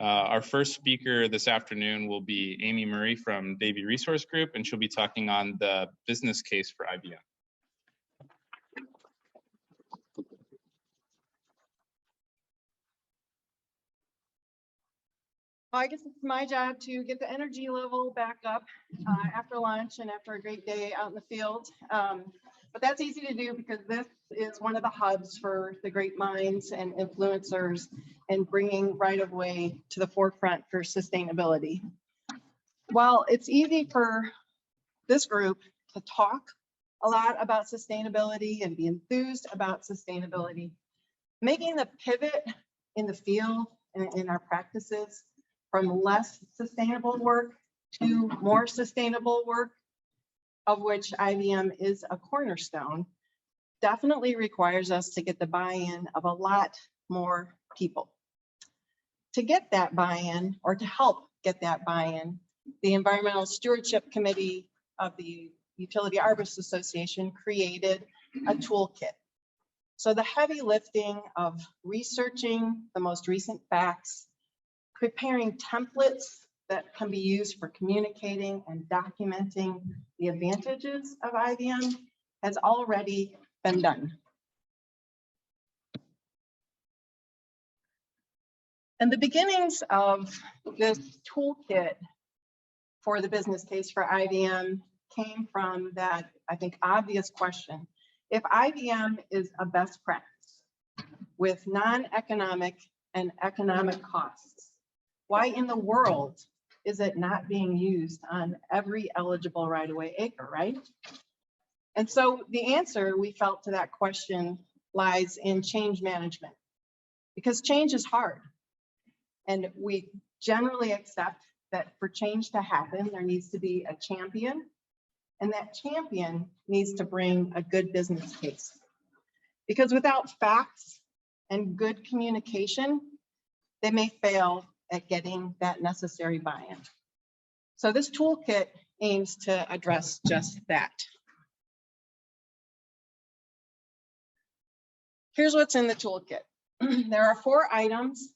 Our first speaker this afternoon will be Amy Murray from Davie Resource Group, and she'll be talking on the business case for IVM. I guess it's my job to get the energy level back up after lunch and after a great day out in the field. But that's easy to do because this is one of the hubs for the great minds and influencers and bringing right-of-way to the forefront for sustainability. While it's easy for this group to talk a lot about sustainability and be enthused about sustainability, making the pivot in the field and in our practices from less sustainable work to more sustainable work, of which IVM is a cornerstone, definitely requires us to get the buy-in of a lot more people. To get that buy-in, or to help get that buy-in, the Environmental Stewardship Committee of the Utility Arborist Association created a toolkit. So the heavy lifting of researching the most recent facts, preparing templates that can be used for communicating and documenting the advantages of IVM has already been done. And the beginnings of this toolkit for the business case for IVM came from that, I think, obvious question. If IVM is a best practice with non-economic and economic costs, why in the world is it not being used on every eligible right-of-way acre, right? And so the answer we felt to that question lies in change management, because change is hard. And we generally accept that for change to happen, there needs to be a champion, and that champion needs to bring a good business case. Because without facts and good communication, they may fail at getting that necessary buy-in. So this toolkit aims to address just that. Here's what's in the toolkit. There are 4 items.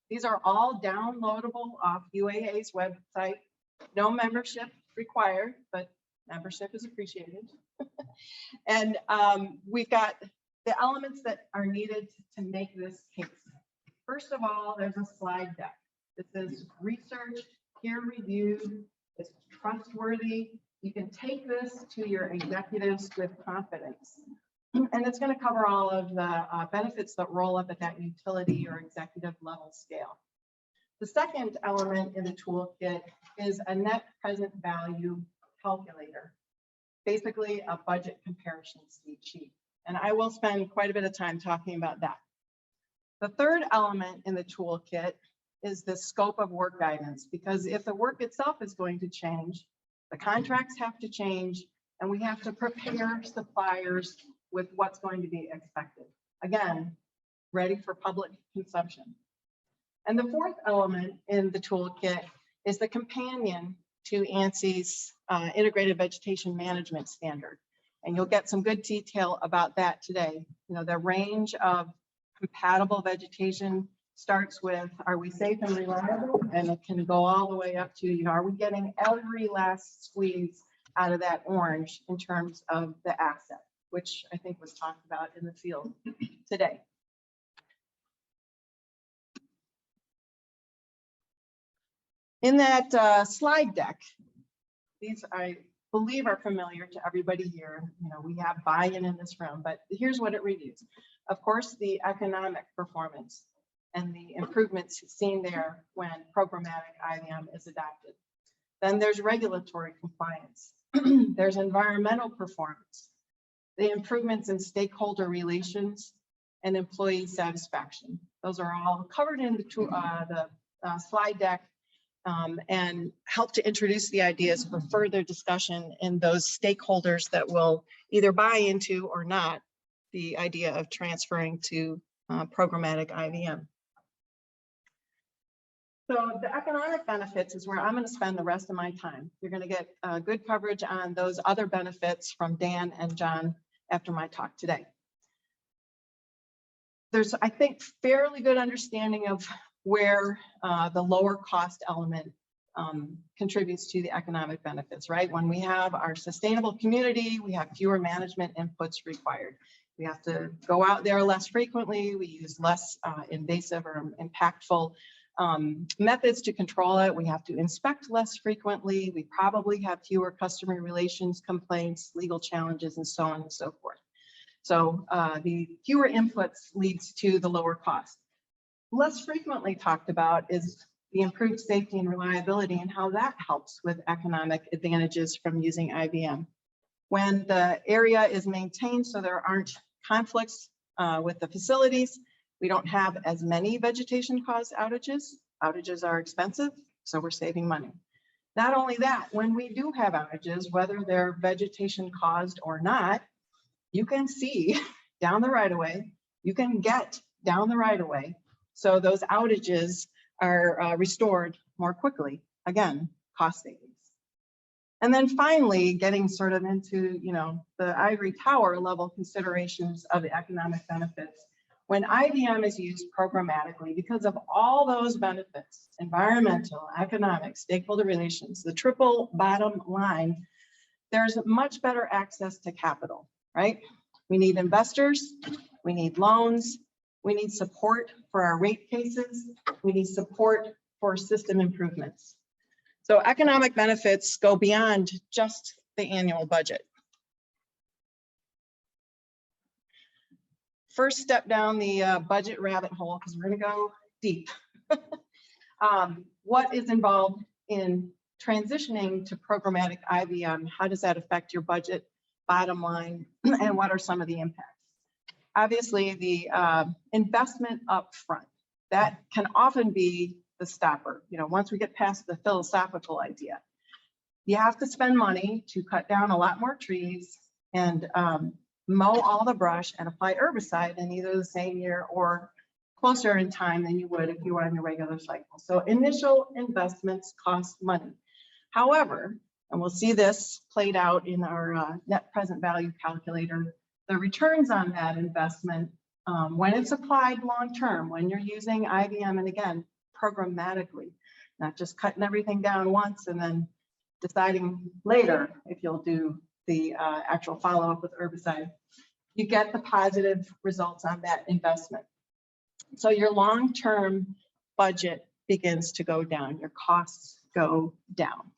These are all downloadable off UAA's website. No membership required, but membership is appreciated. And we've got the elements that are needed to make this case. First of all, there's a slide deck. This is research, peer-reviewed, it's trustworthy. You can take this to your executives with confidence. And it's going to cover all of the benefits that roll up at that utility or executive level scale. The second element in the toolkit is a net present value calculator, basically a budget comparison sheet. And I will spend quite a bit of time talking about that. The third element in the toolkit is the scope of work guidance, because if the work itself is going to change, the contracts have to change, and we have to prepare suppliers with what's going to be expected. Again, ready for public consumption. And the fourth element in the toolkit is the companion to ANSI's Integrated Vegetation Management Standard. And you'll get some good detail about that today. You know, the range of compatible vegetation starts with, are we safe and reliable? And it can go all the way up to, you know, are we getting every last squeeze out of that orange in terms of the asset, which I think was talked about in the field today. In that slide deck, these I believe are familiar to everybody here. You know, we have buy-in in this room, but here's what it reviews. Of course, the economic performance and the improvements seen there when programmatic IVM is adopted. Then there's regulatory compliance. There's environmental performance, the improvements in stakeholder relations, and employee satisfaction. Those are all covered in the slide deck and help to introduce the ideas for further discussion in those stakeholders that will either buy into or not the idea of transferring to programmatic IVM. So the economic benefits is where I'm going to spend the rest of my time. You're going to get good coverage on those other benefits from Dan and John after my talk today. There's, I think, fairly good understanding of where the lower cost element contributes to the economic benefits, right? When we have our sustainable community, we have fewer management inputs required. We have to go out there less frequently. We use less invasive or impactful methods to control it. We have to inspect less frequently. We probably have fewer customer relations complaints, legal challenges, and so on and so forth. So the fewer inputs leads to the lower cost. Less frequently talked about is the improved safety and reliability and how that helps with economic advantages from using IVM. When the area is maintained so there aren't conflicts with the facilities, we don't have as many vegetation caused outages. Outages are expensive, so we're saving money. Not only that, when we do have outages, whether they're vegetation caused or not, you can see down the right of way, you can get down the right of way. So those outages are restored more quickly. Again, cost savings. And then finally, getting sort of into, the ivory tower level considerations of the economic benefits. When IVM is used programmatically, because of all those benefits, environmental, economic, stakeholder relations, the triple bottom line, there's much better access to capital, right? We need investors, we need loans, we need support for our rate cases, we need support for system improvements. So economic benefits go beyond just the annual budget. First step down the budget rabbit hole, because we're going to go deep. What is involved in transitioning to programmatic IVM? How does that affect your budget, bottom line, and what are some of the impacts? Obviously, the investment up front, that can often be the stopper. Once we get past the philosophical idea, you have to spend money to cut down a lot more trees and mow all the brush and apply herbicide in either the same year or closer in time than you would if you were on your regular cycle. So initial investments cost money. However, and we'll see this played out in our net present value calculator, the returns on that investment, when it's applied long-term, when you're using IVM, and again, programmatically, not just cutting everything down once and then deciding later if you'll do the actual follow-up with herbicide, you get the positive results on that investment. So your long-term budget begins to go down, your costs go down.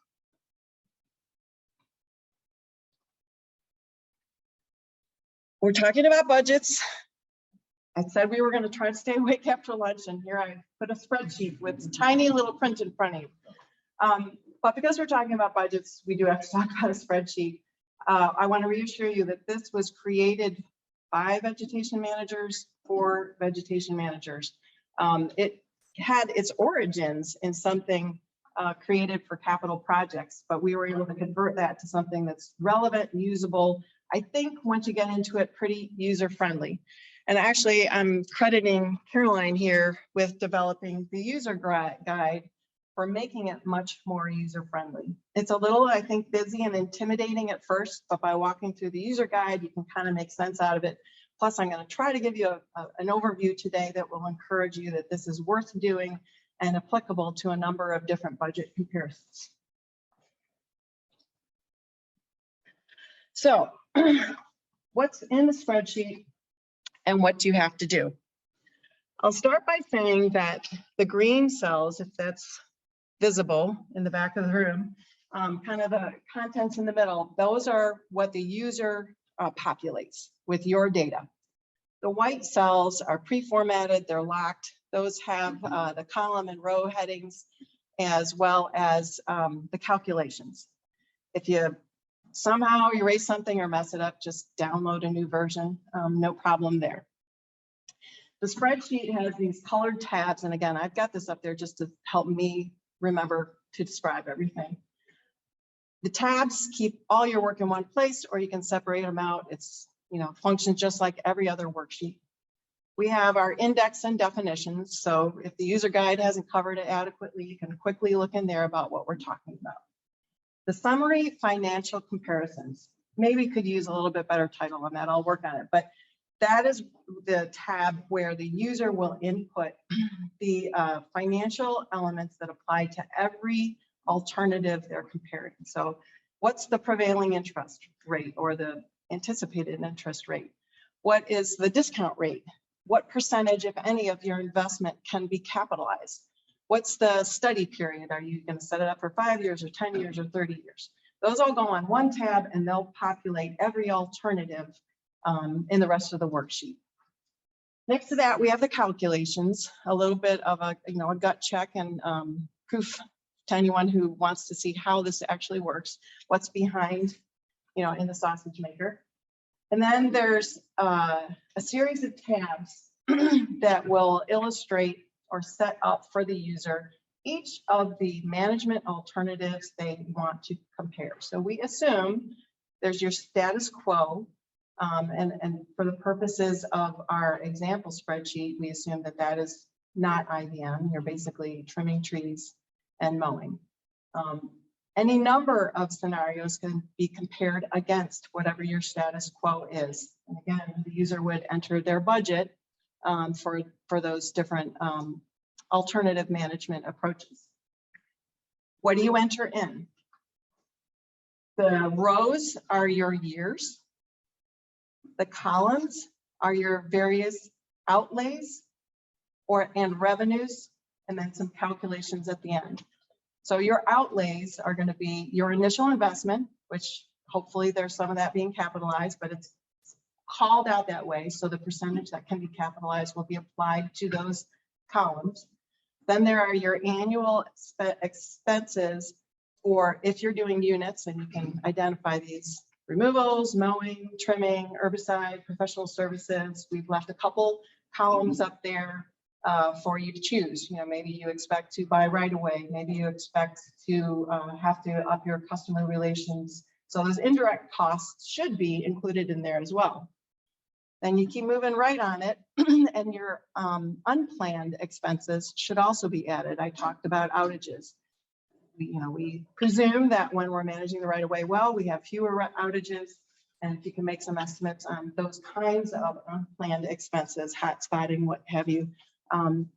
We're talking about budgets. I said we were going to try to stay awake after lunch, and here I put a spreadsheet with tiny little print in front of you. But because we're talking about budgets, we do have to talk about a spreadsheet. I want to reassure you that this was created by vegetation managers for vegetation managers. It had its origins in something created for capital projects, but we were able to convert that to something that's relevant, usable. I think once you get into it, pretty user-friendly. And actually, I'm crediting Caroline here with developing the user guide for making it much more user-friendly. It's a little, I think, busy and intimidating at first, but by walking through the user guide, you can kind of make sense out of it. Plus, I'm going to try to give you an overview today that will encourage you that this is worth doing and applicable to a number of different budget comparisons. So, what's in the spreadsheet and what do you have to do? I'll start by saying that the green cells, if that's visible in the back of the room, kind of the contents in the middle, those are what the user populates with your data. The white cells are pre-formatted, they're locked. Those have the column and row headings as well as the calculations. If you somehow erase something or mess it up, just download a new version, no problem there. The spreadsheet has these colored tabs, and again, I've got this up there just to help me remember to describe everything. The tabs keep all your work in one place, or you can separate them out. It's, functions just like every other worksheet. We have our index and definitions. So if the user guide hasn't covered it adequately, you can quickly look in there about what we're talking about. The summary financial comparisons, maybe could use a little bit better title on that. I'll work on it. But That is the tab where the user will input the financial elements that apply to every alternative they're comparing. So what's the prevailing interest rate or the anticipated interest rate? What is the discount rate? What percentage, if any, of your investment can be capitalized? What's the study period? Are you going to set it up for 5 years or 10 years or 30 years? Those all go on one tab and they'll populate every alternative in the rest of the worksheet. Next to that, we have the calculations, a little bit of a gut check and proof to anyone who wants to see how this actually works, what's behind, in the sausage maker. And then there's a series of tabs that will illustrate or set up for the user each of the management alternatives they want to compare. So we assume there's your status quo, and for the purposes of our example spreadsheet, we assume that that is not IVM. You're basically trimming trees and mowing. Any number of scenarios can be compared against whatever your status quo is. And again, the user would enter their budget for those different alternative management approaches. What do you enter in? The rows are your years. The columns are your various outlays and revenues, and then some calculations at the end. So your outlays are going to be your initial investment, which hopefully there's some of that being capitalized, but it's called out that way. So the percentage that can be capitalized will be applied to those columns. Then there are your annual expenses, or if you're doing units, and you can identify these: removals, mowing, trimming, herbicide, professional services. We've left a couple columns up there for you to choose. Maybe you expect to buy right away. Maybe you expect to have to up your customer relations. So those indirect costs should be included in there as well. Then you keep moving right on it, and your unplanned expenses should also be added. I talked about outages. We presume that when we're managing the right of way well, we have fewer outages, and if you can make some estimates on those kinds of unplanned expenses, hot spotting, what have you,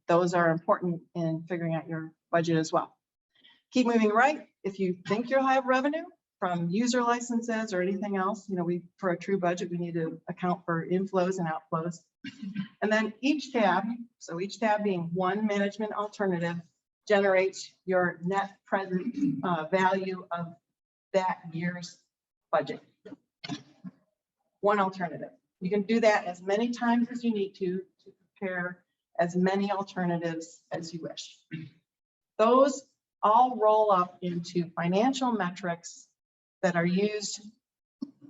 those are important in figuring out your budget as well. Keep moving right. If you think you'll have revenue from user licenses or anything else, for a true budget, we need to account for inflows and outflows. And then each tab, so each tab being one management alternative, generates your net present value of that year's budget. One alternative. You can do that as many times as you need to compare as many alternatives as you wish. Those all roll up into financial metrics that are used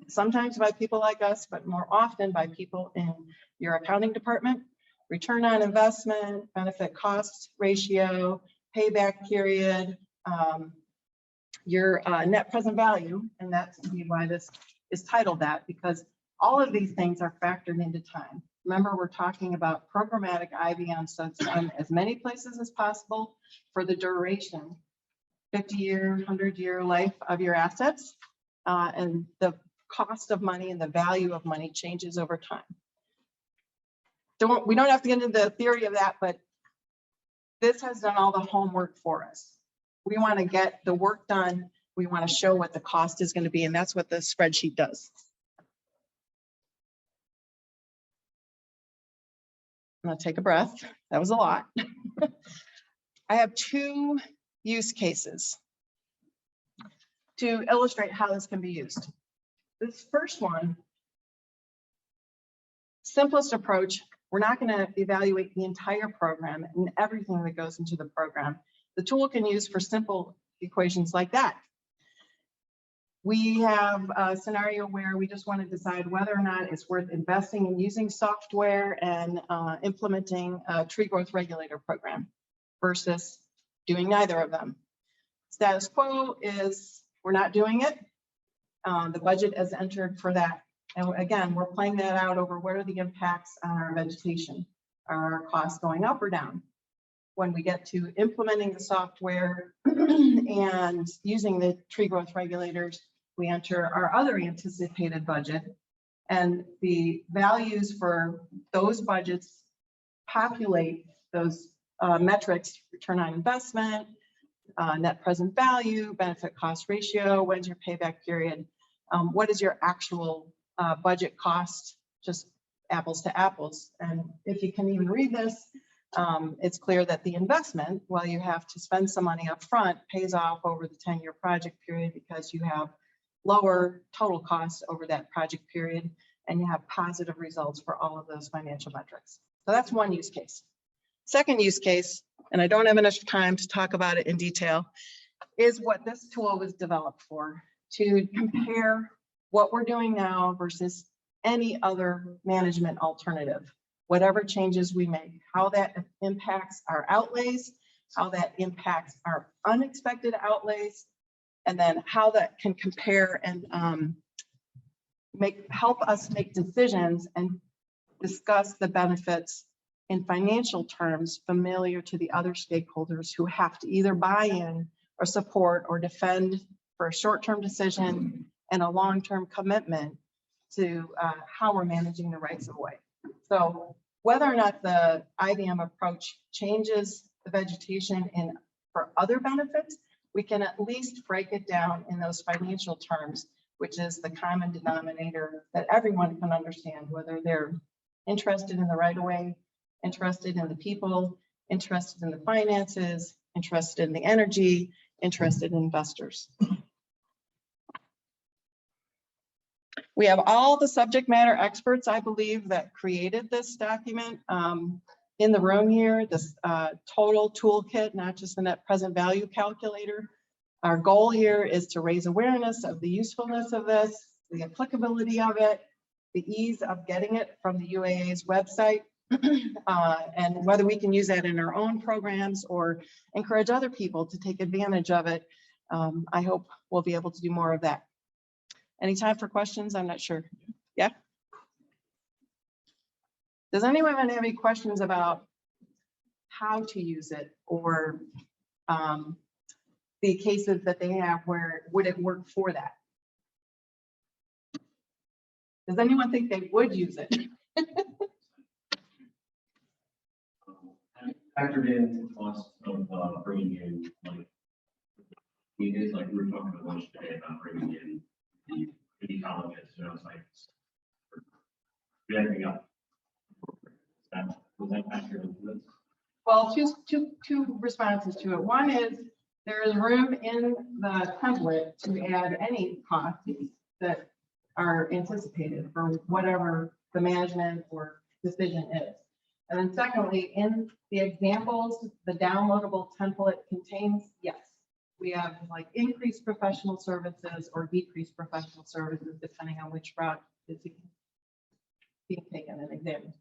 sometimes by people like us, but more often by people in your accounting department: return on investment, benefit cost ratio, payback period, your net present value. And that's why this is titled that, because all of these things are factored into time. Remember, we're talking about programmatic IVM, so it's done as many places as possible for the duration, 50-year, 100-year life of your assets, and the cost of money and the value of money changes over time. We don't have to get into the theory of that, but this has done all the homework for us. We want to get the work done. We want to show what the cost is going to be, and that's what the spreadsheet does. I'm going to take a breath. That was a lot. I have two use cases to illustrate how this can be used. This first one, simplest approach, we're not going to evaluate the entire program and everything that goes into the program. The tool can use for simple equations like that. We have a scenario where we just want to decide whether or not it's worth investing in using software and implementing a tree growth regulator program versus doing neither of them. Status quo is we're not doing it. The budget is entered for that. And again, we're playing that out over what are the impacts on our vegetation. Are our costs going up or down? When we get to implementing the software and using the tree growth regulators, we enter our other anticipated budget. And the values for those budgets populate those metrics: return on investment, net present value, benefit cost ratio, when's your payback period, what is your actual budget cost, just apples to apples. And if you can even read this, it's clear that the investment, while you have to spend some money up front, pays off over the 10-year project period because you have lower total costs over that project period, and you have positive results for all of those financial metrics. So that's one use case. Second use case, and I don't have enough time to talk about it in detail, is what this tool was developed for, to compare what we're doing now versus any other management alternative. Whatever changes we make, how that impacts our outlays, how that impacts our unexpected outlays, and then how that can compare and help us make decisions and discuss the benefits in financial terms familiar to the other stakeholders who have to either buy in or support or defend for a short-term decision and a long-term commitment to how we're managing the rights of way. So whether or not the IVM approach changes the vegetation for other benefits, we can at least break it down in those financial terms, which is the common denominator that everyone can understand, whether they're interested in the right of way, interested in the people, interested in the finances, interested in the energy, interested in investors. We have all the subject matter experts, I believe, that created this document in the room here, this total toolkit, not just the net present value calculator. Our goal here is to raise awareness of the usefulness of this, the applicability of it, the ease of getting it from the UAA's website, and whether we can use that in our own programs or encourage other people to take advantage of it. I hope we'll be able to do more of that. Any time for questions? I'm not sure. Yeah? Does anyone have any questions about how to use it, or the cases that they have where would it work for that? Does anyone think they would use it? Factored in the cost of bringing in, like, we were talking about lunch today about bringing in the ecologists, you know, it's like ramping up. Was that factored into this? Well, two responses to it. One is there is room in the template to add any costs that are anticipated for whatever the management or decision is. And then secondly, in the examples, the downloadable template contains, yes, we have like increased professional services or decreased professional services, depending on which route is being taken and examined.